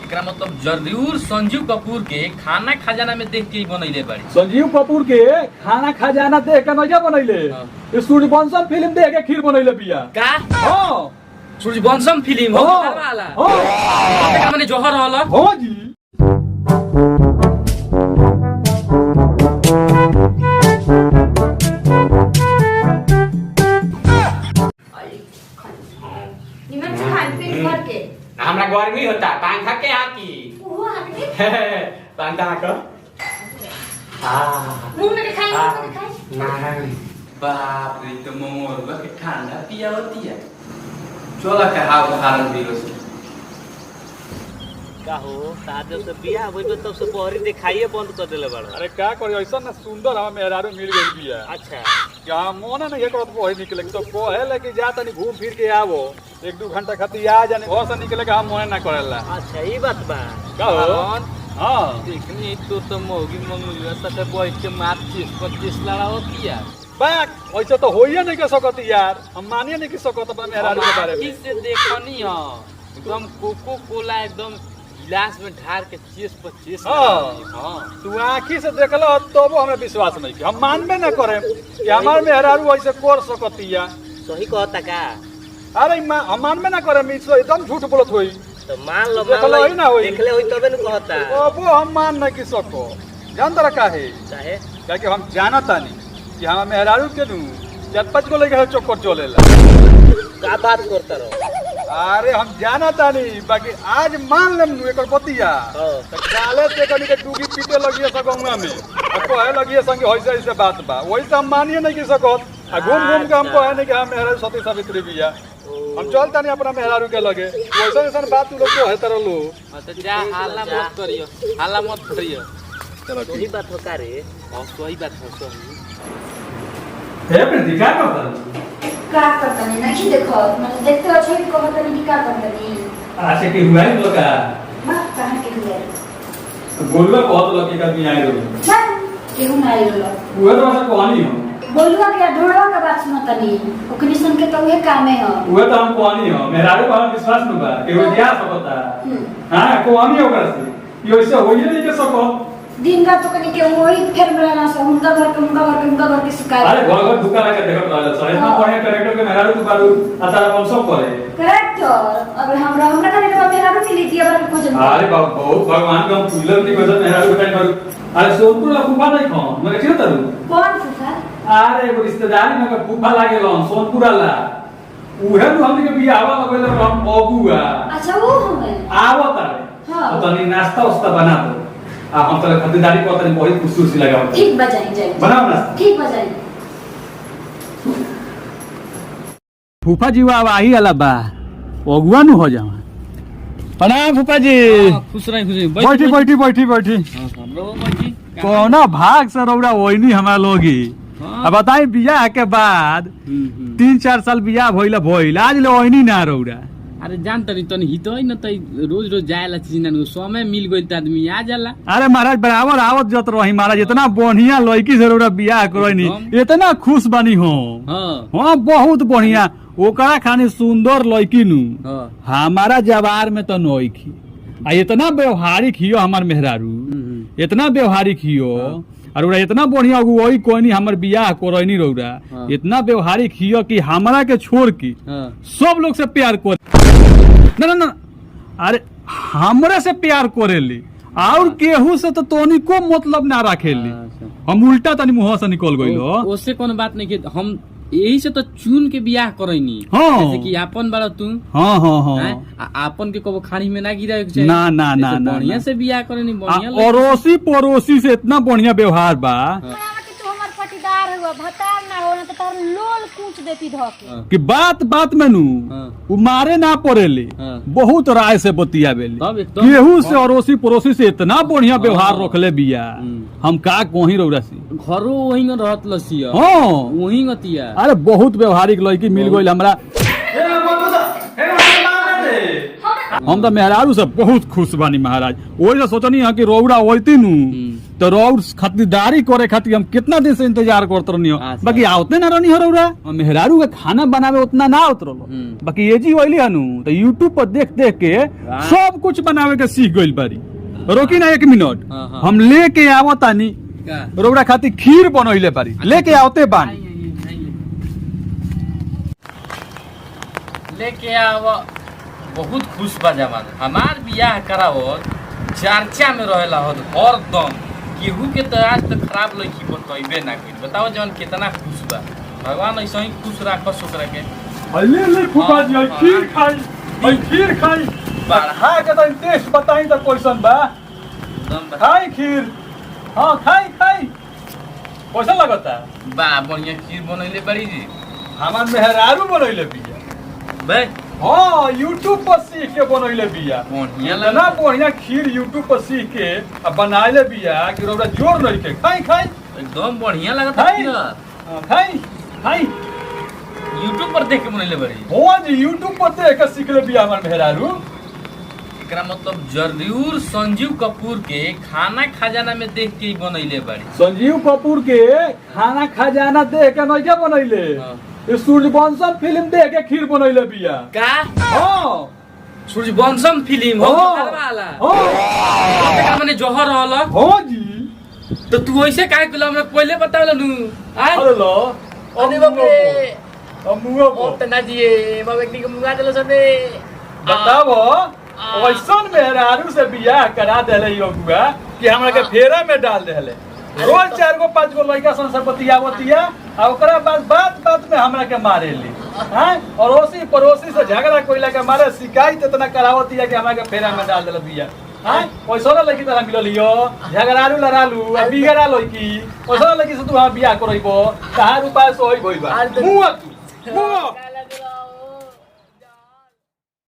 एकरा मतलब जरूर संजीव कपूर के खाना खजाना में देख के ही बनैले बाड़ी। संजीव कपूर के खाना खजाना देख के नइया बनैले, सूर्यवंशम फिल्म देख के खीर बनैले बिया का। हां सूर्यवंशम फिल्म हो वाला। हां एकरा माने जोहर होला। हां जी निमन से खान पीन भर के हमरा गर्मी होता पंखा के आकी ओहो आके पंखा का मुंह में खाई नारायण बाप रे तो मोर के ठंडा पिया होती है। चला के हाव कारण दिलो से का हो साजो से बिया होई तब से बहरी दिखाइए बंद कर देले बड़। अरे का करी ऐसा ना सुंदर हम मेहरारू मिल गई बिया। अच्छा क्या मन नहीं करत बहे निकले तो बहे लेके जा तनी घूम फिर के आवो, एक दो घंटा खातिर आ जाने घर से निकले का हम मन ना करेला। अच्छा ई बात बा का हो हां देखनी तो मोगी मंगलुआ साथे बैठ के मात 25 लड़ा होती है। बाक ऐसे तो होइए नहीं के सकत यार, हम मानिए नहीं के सकत अपना मेहरारू के बारे में। किसे देखनी हो एकदम कोको कोला एकदम गिलास में ढार के 25 हां तू आंखी से देखलो तब हमरा विश्वास नहीं कि हम मानबे ना करे कि हमार मेहरारू ऐसे कर सकतिया। सही कहता का। अरे हम मानबे ना करे, मिस एकदम झूठ बोलत होई तो मान लो देखलो ही ना होई, देखले होई तबे न कहता। अब हम मान नहीं कि सको जान तरह का है चाहे कि हम जानता नहीं कि हम मेहरारू के नु 4-5 गो लेके चक्कर चलेला। का बात करता रहो। अरे हम जानता नहीं बाकी आज मान लेम नु एकर पतिया त काले से कनी के डूगी पीटे लगिए सगौवा में आ कहे लगिए संगे होइसे ऐसे बात बा, वही से हम मानिए नहीं कि सकत आ घूम घूम के हम कहे नहीं कि हम मेहरारू सती सावित्री बिया। हम चलता नहीं अपना मेहरारू के लगे वैसे ऐसा बात तू लोग तो है तरह लो तो जा हाला मत करियो, हाला मत करियो। चलो सही बात हो का रे। और सही बात हो सही हे प्रीति क्या करता का करता नहीं देखो मतलब देखते हो छे को पता नहीं का करता नहीं आशे के हुआ है लोग का मां कहां के हुआ गोलवा बहुत लकी का भी आए लोग चल केहू ना आइलो वो तो ऐसा कहानी हो बोलवा के ढोड़वा के बात सुनता नहीं ओकनी सुन के तो उहे कामे हो वो तो हम कहानी हो मेहरारू पर विश्वास न बा कि वो दिया सकता। हां कहानी होगा से ये ऐसे होइए नहीं के सको दिन रात तो कनी के वही फेर बना सो उनका घर के शिकायत। अरे घर घर दुकान के देखत रहल सर इतना बढ़िया कैरेक्टर के मेहरारू तू बारू आता हम सब करे करेक्टर अब हमरा करे के मेहरारू मिली दिया बार को जन। अरे बहुत भगवान का फूलर नहीं बजत मेहरारू के टाइम पर। अरे सोनपुर ला फूफा नहीं खो मने चिन्ह तारू कौन फूफा? अरे वो रिश्तेदारी में का फूफा लागे लन सोनपुर ला उहे तो हमनी के बियाह लगल हम अबुआ। अच्छा वो हमें आवत है हां तो तनी नाश्ता उस्ता बना दो आ हम तोरे खरीदारी को तनी बहुत खुशी लगाओ ठीक बजाई जाए बनाओ ना ठीक बजाई। फूफा जी वा आही वाला बा अगुआ नु हो जावा। प्रणाम फूफा जी। खुश रही बैठी बैठी बैठी बैठी हमरो बैठी कोना भाग से रौड़ा ओइनी हमरा लोगी। अब बताई बियाह के बाद 3-4 साल बियाह भइल आज ले ओइनी ना रौड़ा। अरे जान तनी हित है न तई रोज रोज जाएला चीज ना समय मिल गइल त आदमी आ जाला। अरे महाराज बराबर आवत जत रही महाराज इतना बढ़िया लड़की से रौड़ा बियाह करनी इतना खुश बनी हो। हां बहुत बढ़िया ओकरा खानी सुंदर लड़की नु हमारा जवार में तो नोईखी आ इतना व्यवहारिक हियो हमार मेहरारू इतना व्यवहारिक हियो और रौड़ा इतना बढ़िया वही कोई हमर बियाह करनी रौड़ा इतना व्यवहारिक हियो कि हमरा के छोड़ के सब लोग से प्यार कर ना ना ना अरे हमरे से प्यार करेली और केहू से तो तोनी को मतलब ना रखेली। हम उल्टा तनी मुंह से निकल गइलो ओसे कोनो बात नहीं के हम यही से तो चुन के बियाह करैनी जैसे कि आपन बड़ा तू। हां हां हां आपन के कबो खानी में ना गिरावे के चाहिए। ना ना ना ना बढ़िया से बियाह करनी बढ़िया अड़ोसी पड़ोसी से इतना बढ़िया व्यवहार बा तू हमर पटीदार हुआ भतार ना हो ना तो तार लोल कूच देती धके कि बात बात में नु उ मारे ना पड़ेले बहुत राय से बतियावेले केहू से अड़ोसी पड़ोसी से इतना बढ़िया व्यवहार रखले बिया हम का कोही रौरा से घरो वही में रहत लसिया। हां वही गतिया। अरे बहुत व्यवहारिक लड़की मिल गइल हमरा। हम तो मेहरारू से बहुत खुश बानी महाराज। वही से सोचनी है कि रौरा होती नु तो रौर खरीदारी करे खातिर हम कितना दिन से इंतजार करते रहनी हो, बाकी आवते ना रहनी हो रौरा। मेहरारू का खाना बनावे उतना ना आवत रहलो, बाकी ये जी वही हनु तो यूट्यूब पर देख देख के सब कुछ बनावे के सीख गइल बारी। रोकी ना 1 मिनट, हम लेके आवतानी रौरा खातिर खीर बनइले बारी, लेके आवते बानी। लेके आव बहुत खुश बा जमाना। हमार बियाह करावत चर्चा में रहेला हो हरदम। केहू के तो आज तक खराब लड़की बतइबे ना कइल। बताओ जवन कितना खुश बा। भगवान ऐसे ही खुश राखस ओकरा के। ले ले फुफा जी खीर खाई, खीर खाई बढ़ा के तो टेस्ट बताई तो कैसन बा। खाई खीर, हाँ खाई खाई कैसा लगता बा। बढ़िया खीर बनइले बड़ी जी। हमार मेहरारू बनइले बिया बे हाँ, यूट्यूब पर सीख के बनइले बिया। बढ़िया ना बढ़िया खीर यूट्यूब पर सीख के अब बनाइले बिया कि रौरा जोर नहीं के। खाई खाई एकदम बढ़िया लगता खाई है। खाई खाई यूट्यूब पर देख के बनइले बड़ी। हाँ जी, यूट्यूब पर देख के सीखले बिया हमार मेहरारू। एकरा मतलब जरूर संजीव कपूर के खाना खजाना में देख के ही बनइले बड़ी। संजीव कपूर के खाना खजाना देख के नहीं के बनइले, ये सूर्यवंशम फिल्म देख के खीर बनइले बिया। का हाँ सूर्यवंशम फिल्म हो वाला एकरा माने जहर रहल। हाँ जी, तो तू ऐसे काहे कहला? हमरा पहले बतावला नु। आय अरे लो अरे बाप रे, अमुआ को ओ तना दिए बाबा एक के मुंगा देलो सने। बताओ ऐसन मेहरारू से बियाह करा देले योगुआ कि हमरा के फेरा में डाल देले। रोज 4 गो 5 गो लड़का सन से बतियावतिया आ ओकरा बाद बात बात में हमरा के मारेली। हैं अड़ोसी पड़ोसी से झगड़ा कोइला के मारे शिकायत इतना करावतिया कि हमरा के फेरा में डाल देले बिया। हैं ओइसोना लड़की तरह मिललियो, झगड़ालू लड़ालू आ बिगड़ा लड़की ओइसोना लड़की से तू बियाह करइबो। कहां रुपया से होई गइल बा। मुआ तू मुआ